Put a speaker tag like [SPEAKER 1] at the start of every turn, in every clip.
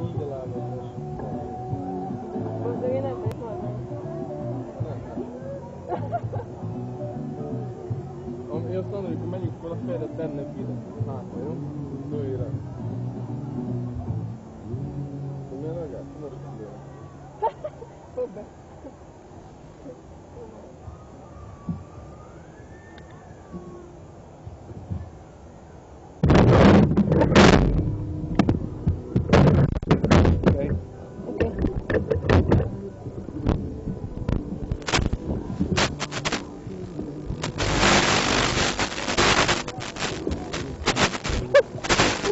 [SPEAKER 1] Így a lábad.
[SPEAKER 2] Most én nem vagyok valami.
[SPEAKER 1] Én azt mondom, hogy menjünk fel a fejedet bennek ide. Hátra, jó? Nőjére. Milyen agát? Most ide.
[SPEAKER 2] Fogd be.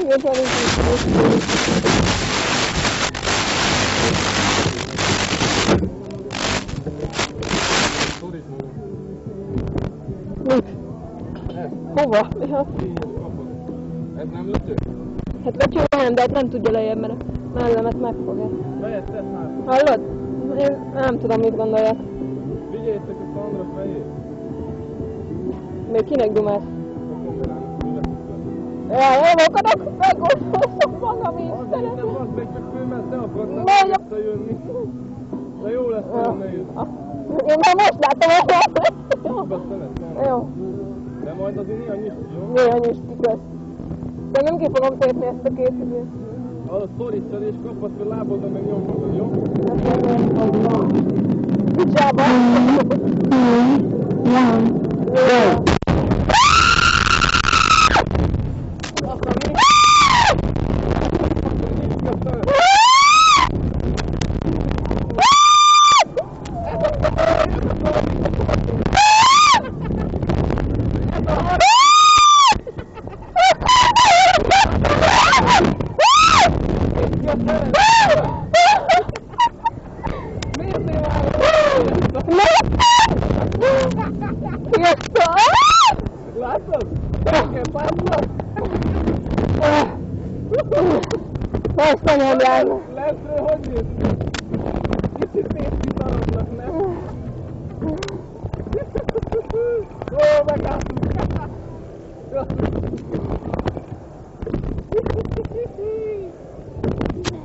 [SPEAKER 2] Miért van így? Mit? Hova? Ja.
[SPEAKER 1] Ez nem lötő?
[SPEAKER 2] Hát lötyő nem, de hát nem tudja lejjebb, mert a mellemet megfogja.
[SPEAKER 1] Fejed, tedd hátra.
[SPEAKER 2] Hallod? Én nem tudom, mit gondoljak.
[SPEAKER 1] Vigyétek a Szandra fejét.
[SPEAKER 2] Még kinek dumálsz?
[SPEAKER 1] A kamerának, mi veszik le.
[SPEAKER 2] Jaj, nem akarok, megosztom magam is.
[SPEAKER 1] Azért nem az meg, csak ő, mert te akartál
[SPEAKER 2] Megyek.
[SPEAKER 1] visszajönni. De jó lesz, hogy ne jössz.
[SPEAKER 2] Én már most látom, hogy
[SPEAKER 1] Abba szeretem.
[SPEAKER 2] jó.
[SPEAKER 1] De majd azért néha nyisd, jó?
[SPEAKER 2] Néha nyisd kösz. De nem ki fogom tépni ezt a két időt.
[SPEAKER 1] Arra szorítod és kapod fel lábodon, meg nyomkodod, jó?
[SPEAKER 2] Kicsába.
[SPEAKER 1] Látod? Nekem pászol?
[SPEAKER 2] Ezt a nyomján.
[SPEAKER 1] Lentről hogy néz ki? Kicsit néz ki szarodnak, nem? Ó, megálltunk!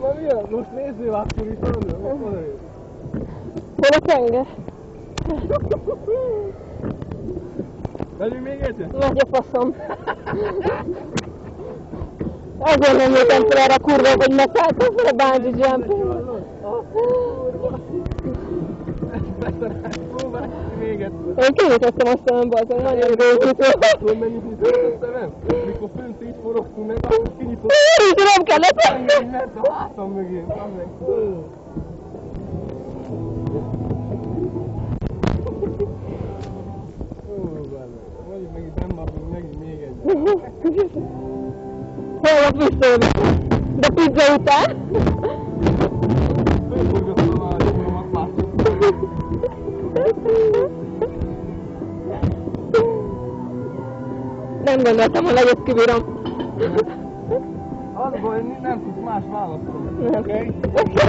[SPEAKER 1] Na mi az? Most nézzél akkor is, mondom, oda jössz.
[SPEAKER 2] Hol a tenger?
[SPEAKER 1] Megyünk még egyet?
[SPEAKER 2] Megy a faszom. Azért nem jöttem fel erre a kurva, hogy megszálltam fel a bungee jumping.
[SPEAKER 1] Próbálj még egyszer.
[SPEAKER 2] Én kinyitottam azt a önbalton, nagyon rögtítő.
[SPEAKER 1] Tudod mennyit nyitottam, nem? Mikor fönt így forogtunk meg, akkor kinyitottam.
[SPEAKER 2] Nem kellett.
[SPEAKER 1] Így ment a hátam mögé. Mondjuk meg itt nem marunk megint még egyet.
[SPEAKER 2] Holnap visszajövök. De pizza után.
[SPEAKER 1] Fölforgattam a gyomromat látszom.
[SPEAKER 2] Nem gondoltam, hogy legyet kibírom.
[SPEAKER 1] Az baj, nem tudsz más választani.
[SPEAKER 2] Oké.
[SPEAKER 1] Oké?